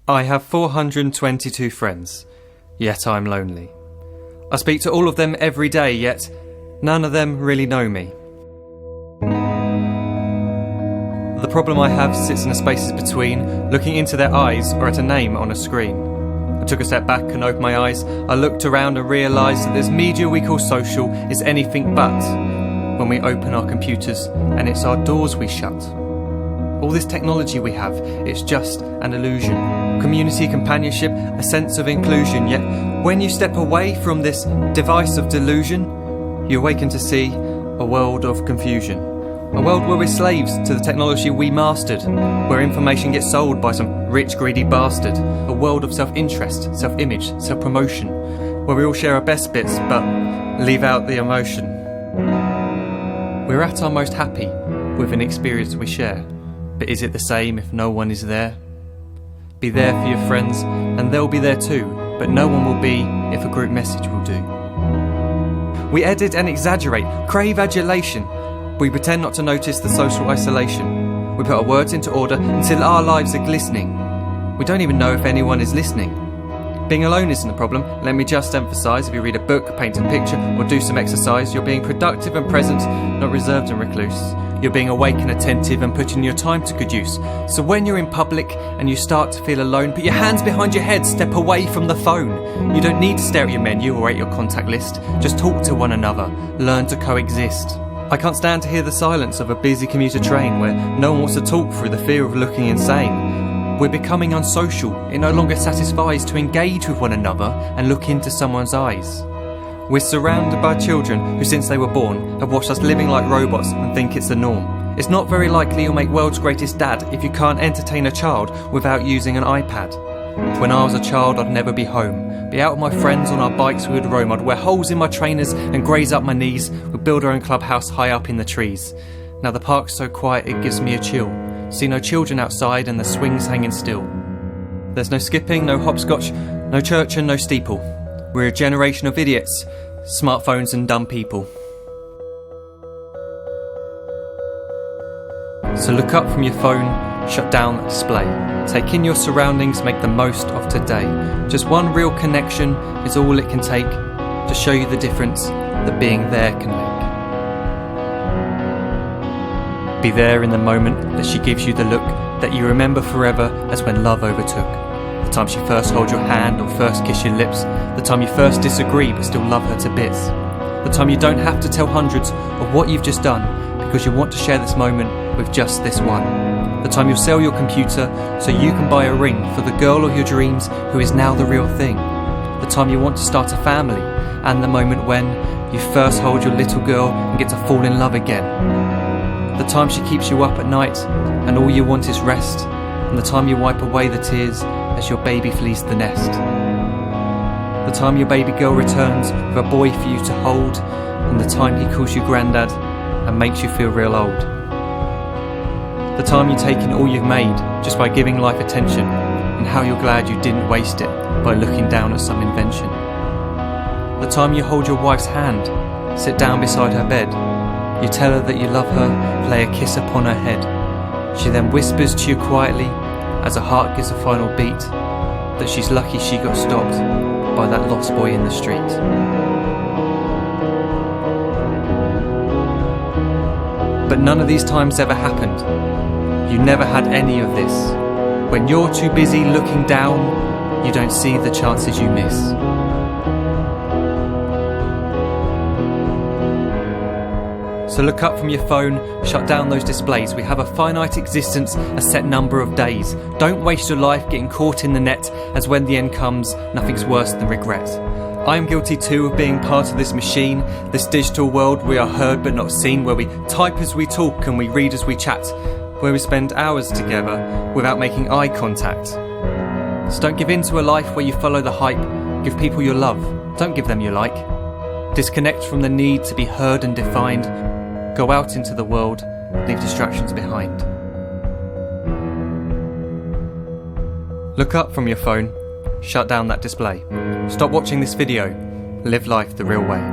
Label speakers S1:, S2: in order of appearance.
S1: I have 422 friends, yet I'm lonely. I speak to all of them every day, yet none of them really know me. The problem I have sits in the spaces between looking into their eyes or at a name on a screen. I took a step back and opened my eyes. I looked around and realised that this media we call social is anything but when we open our computers and it's our doors we shut. All this technology we have, it's just an illusion. Community, companionship, a sense of inclusion. Yet when you step away from this device of delusion, you awaken to see a world of confusion. A world where we're slaves to the technology we mastered, where information gets sold by some rich, greedy bastard. A world of self-interest, self-image, self-promotion, where we all share our best bits but leave out the emotion. We're at our most happy with an experience we share. But is it the same if no one is there? Be there for your friends and they'll be there too, but no one will be if a group message will do. We edit and exaggerate, crave adulation. We pretend not to notice the social isolation. We put our words into order until our lives are glistening. We don't even know if anyone is listening. Being alone isn't the problem. Let me just emphasise, if you read a book, paint a picture or do some exercise, you're being productive and present, not reserved and recluse. You're being awake and attentive and putting your time to good use. So when you're in public and you start to feel alone, put your hands behind your head, step away from the phone. You don't need to stare at your menu or at your contact list. Just talk to one another, learn to coexist. I can't stand to hear the silence of a busy commuter train where no one wants to talk through the fear of looking insane. We're becoming unsocial. It no longer satisfies to engage with one another and look into someone's eyes. We're surrounded by children who, since they were born, have watched us living like robots and think it's the norm. It's not very likely you'll make world's greatest dad if you can't entertain a child without using an iPad. When I was a child, I'd never be home. Be out with my friends on our bikes we would roam. I'd wear holes in my trainers and graze up my knees. We'd build our own clubhouse high up in the trees. Now the park's so quiet it gives me a chill. See no children outside and the swings hanging still. There's no skipping, no hopscotch, no church and no steeple. We're a generation of idiots, smartphones and dumb people. So look up from your phone, shut down the display. Take in your surroundings, make the most of today. Just one real connection is all it can take to show you the difference that being there can make. Be there in the moment that she gives you the look that you remember forever as when love overtook. The time she first holds your hand or first kiss your lips. The time you first disagree but still love her to bits. The time you don't have to tell hundreds of what you've just done because you want to share this moment with just this one. The time you'll sell your computer so you can buy a ring for the girl of your dreams who is now the real thing. The time you want to start a family, and the moment when you first hold your little girl and get to fall in love again. The time she keeps you up at night and all you want is rest, and the time you wipe away the tears as your baby flees the nest. The time your baby girl returns with a boy for you to hold, and the time he calls you granddad and makes you feel real old. The time you take in all you've made just by giving life attention, and how you're glad you didn't waste it by looking down at some invention. The time you hold your wife's hand, sit down beside her bed, you tell her that you love her, lay a kiss upon her head. She then whispers to you quietly, as her heart gives a final beat, that she's lucky she got stopped by that lost boy in the street. But none of these times ever happened. You never had any of this. When you're too busy looking down, you don't see the chances you miss. So look up from your phone, shut down those displays. We have a finite existence, a set number of days. Don't waste your life getting caught in the net, as when the end comes, nothing's worse than regret. I am guilty too of being part of this machine, this digital world we are heard but not seen, where we type as we talk and we read as we chat, where we spend hours together without making eye contact. So don't give in to a life where you follow the hype. Give people your love, don't give them your like. Disconnect from the need to be heard and defined. Go out into the world, leave distractions behind. Look up from your phone, shut down that display. Stop watching this video, live life the real way.